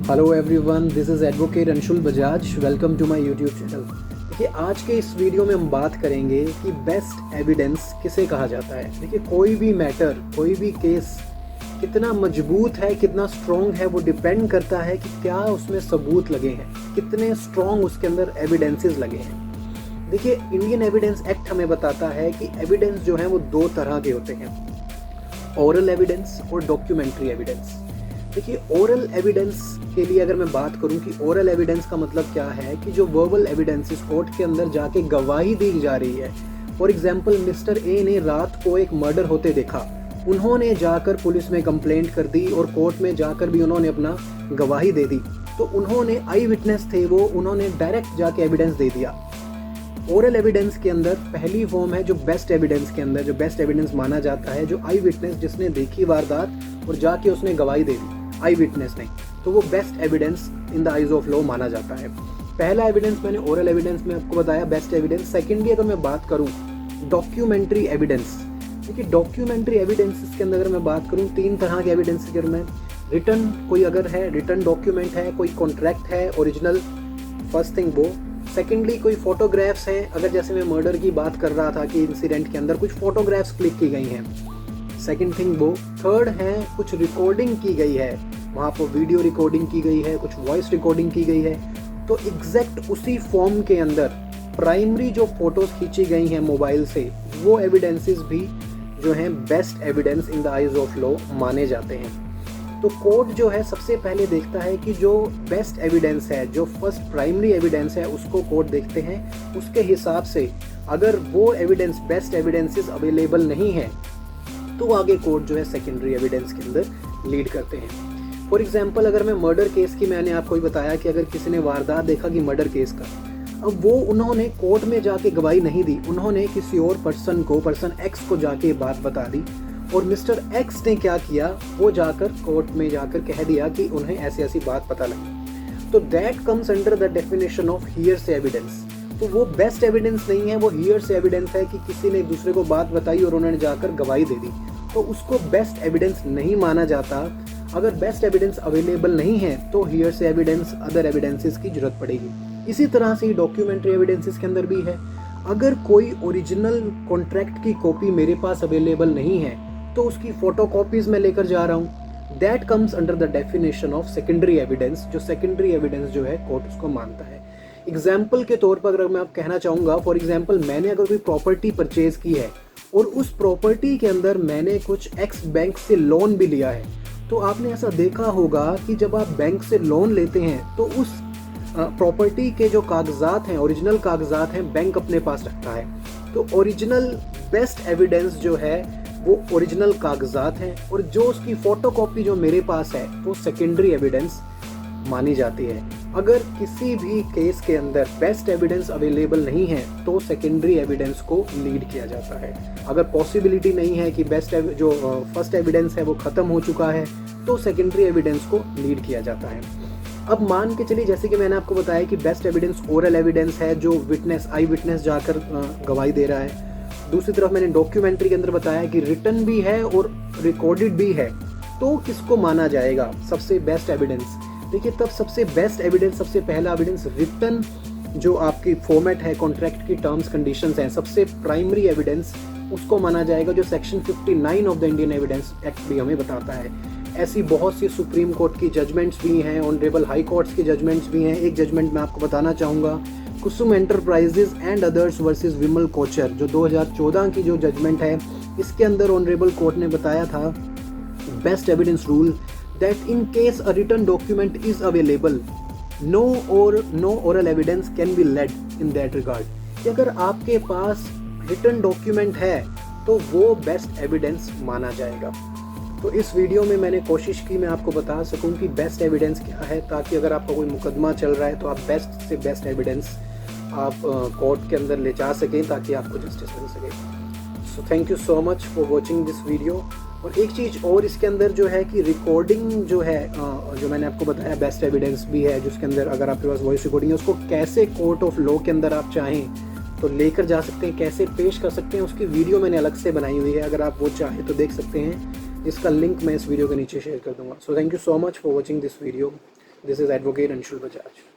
Hello everyone, this is advocate Anshul Bajaj. Welcome to my YouTube channel. देखिए, आज के इस वीडियो में हम बात करेंगे कि बेस्ट एविडेंस किसे कहा जाता है। देखिए, कोई भी मैटर, कोई भी केस कितना मजबूत है, कितना स्ट्रॉन्ग है, वो डिपेंड करता है कि क्या उसमें सबूत लगे हैं, कितने स्ट्रॉन्ग उसके अंदर एविडेंसेस लगे हैं। देखिए, इंडियन एविडेंस एक्ट हमें बताता है कि एविडेंस जो है वो दो तरह के होते हैं, ओरल एविडेंस और डॉक्यूमेंट्री एविडेंस। देखिए, ओरल एविडेंस के लिए अगर मैं बात करूं कि ओरल एविडेंस का मतलब क्या है, कि जो वर्बल एविडेंसेस कोर्ट के अंदर जाके गवाही दी जा रही है। फॉर एग्जांपल, मिस्टर ए ने रात को एक मर्डर होते देखा, उन्होंने जाकर पुलिस में कंप्लेंट कर दी और कोर्ट में जाकर भी उन्होंने अपना गवाही दे दी। तो उन्होंने आई विटनेस थे वो, उन्होंने डायरेक्ट जाके एविडेंस दे दिया। ओरल एविडेंस के अंदर पहली फॉर्म है जो बेस्ट एविडेंस के अंदर, जो बेस्ट एविडेंस माना जाता है, जो आई विटनेस, जिसने देखी वारदात और जाके उसने गवाही दे दी, आई विटनेस ने, तो वो best evidence in the eyes of law माना जाता है। पहला एविडेंस मैंने ओरल एविडेंस में आपको बताया, बेस्ट एविडेंस। सेकेंडली अगर मैं बात करूं डॉक्यूमेंट्री एविडेंस, देखिए डॉक्यूमेंट्री एविडेंसेस के अंदर अगर मैं बात करूं, तीन तरह के एविडेंस के में रिटर्न कोई अगर है, रिटर्न डॉक्यूमेंट है, कोई कॉन्ट्रैक्ट है ओरिजिनल, फर्स्ट थिंग वो। सेकेंडली कोई फोटोग्राफ्स हैं, अगर जैसे मैं मर्डर की बात कर रहा था कि इंसिडेंट के अंदर कुछ फोटोग्राफ्स क्लिक की गई हैं, सेकेंड थिंग वो। थर्ड है कुछ रिकॉर्डिंग की गई है, वहाँ पर वीडियो रिकॉर्डिंग की गई है, कुछ वॉइस रिकॉर्डिंग की गई है। तो एग्जैक्ट उसी फॉर्म के अंदर प्राइमरी जो फोटोज खींची गई हैं मोबाइल से, वो एविडेंसेस भी जो हैं best evidence in the eyes of law माने जाते हैं। तो कोर्ट जो है सबसे पहले देखता है कि जो बेस्ट एविडेंस है, जो फर्स्ट प्राइमरी एविडेंस है, उसको कोर्ट देखते हैं। उसके हिसाब से अगर वो एविडेंस, बेस्ट एविडेंसेस अवेलेबल नहीं है, तो आगे कोर्ट जो है सेकेंडरी एविडेंस के अंदर लीड करते हैं। फॉर एग्जाम्पल, अगर मैं मर्डर केस की, मैंने आपको ही बताया कि अगर किसी ने वारदात देखा कि मर्डर केस का, अब वो उन्होंने कोर्ट में जाके गवाही नहीं दी, उन्होंने किसी और पर्सन को, पर्सन एक्स को जाके बात बता दी, और मिस्टर एक्स ने क्या किया, वो जाकर कोर्ट में जाकर कह दिया कि उन्हें ऐसी ऐसी बात पता लगी। तो that comes under the definition of hearsay evidence. तो वो बेस्ट एविडेंस नहीं है, वो हियरसे एविडेंस है कि किसी ने एक दूसरे को बात बताई और उन्होंने जाकर गवाही दे दी, तो उसको बेस्ट एविडेंस नहीं माना जाता। अगर बेस्ट एविडेंस अवेलेबल नहीं है तो हियरसे एविडेंस, अदर एविडेंसेस की जरूरत पड़ेगी। इसी तरह से डॉक्यूमेंट्री एविडेंसेस के अंदर भी है। अगर कोई ओरिजिनल कॉन्ट्रैक्ट की कॉपी मेरे पास अवेलेबल नहीं है, तो उसकी फोटो कॉपीज मैं लेकर जा रहा हूँ, that comes under the definition of secondary evidence. जो सेकेंडरी एविडेंस जो है कोर्ट उसको मानता है। एग्जाम्पल के तौर पर अगर मैं आप कहना चाहूँगा, फॉर एग्जाम्पल, मैंने अगर कोई प्रॉपर्टी परचेज की है और उस प्रॉपर्टी के अंदर मैंने कुछ एक्स बैंक से लोन भी लिया है, तो आपने ऐसा देखा होगा कि जब आप बैंक से लोन लेते हैं तो उस प्रॉपर्टी के जो कागजात हैं, ओरिजिनल कागजात हैं, बैंक अपने पास रखता है। तो ओरिजिनल बेस्ट एविडेंस जो है वो ओरिजिनल कागजात हैं, और जो उसकी फोटोकॉपी जो मेरे पास है वो सेकेंडरी एविडेंस मानी जाती है। अगर किसी भी केस के अंदर बेस्ट एविडेंस अवेलेबल नहीं है तो सेकेंडरी एविडेंस को लीड किया जाता है। अगर पॉसिबिलिटी नहीं है कि जो फर्स्ट एविडेंस है वो खत्म हो चुका है, तो सेकेंडरी एविडेंस को लीड किया जाता है। अब मान के चलिए, जैसे कि मैंने आपको बताया कि बेस्ट एविडेंस ओरल एविडेंस है, जो विटनेस, आई विटनेस जाकर गवाही दे रहा है। दूसरी तरफ मैंने डॉक्यूमेंट्री के अंदर बताया कि रिटन भी है और रिकॉर्डेड भी है, तो किसको माना जाएगा सबसे बेस्ट एविडेंस। देखिए, तब सबसे बेस्ट एविडेंस, सबसे पहला एविडेंस रिटन, जो आपकी फॉर्मेट है, कॉन्ट्रैक्ट की टर्म्स कंडीशंस हैं, सबसे प्राइमरी एविडेंस उसको माना जाएगा, जो section 59 of the Indian evidence act भी हमें बताता है। ऐसी बहुत सी सुप्रीम कोर्ट की जजमेंट्स भी हैं, ऑनरेबल हाई कोर्ट्स की जजमेंट्स भी हैं। एक जजमेंट मैं आपको बताना चाहूँगा, कुसुम एंटरप्राइजेज एंड अदर्स वर्सेस विमल कोचर, जो 2014 की जो जजमेंट है, इसके अंदर ऑनरेबल कोर्ट ने बताया था best evidence rule, that in case a written document is available, no oral evidence can be led in that regard। कि अगर आपके पास written document है तो वो बेस्ट एविडेंस माना जाएगा। तो इस वीडियो में मैंने कोशिश की मैं आपको बता सकूं कि बेस्ट एविडेंस क्या है, ताकि अगर आपका कोई मुकदमा चल रहा है तो आप बेस्ट से बेस्ट एविडेंस आप कोर्ट के अंदर ले जा सकें, ताकि आपको जस्टिस मिल सके। So thank you so much for watching this video. और एक चीज़ और इसके अंदर जो है कि रिकॉर्डिंग जो है, जो मैंने आपको बताया बेस्ट एविडेंस भी है, जिसके अंदर अगर आपके पास वॉइस रिकॉर्डिंग है, उसको कैसे कोर्ट ऑफ लॉ के अंदर आप चाहें तो लेकर जा सकते हैं, कैसे पेश कर सकते हैं, उसकी वीडियो मैंने अलग से बनाई हुई है, अगर आप वो चाहें तो देख सकते हैं। इसका लिंक मैं इस वीडियो के नीचे शेयर कर दूंगा। So thank you so much for watching this video. This is advocate Anshul Bajaj.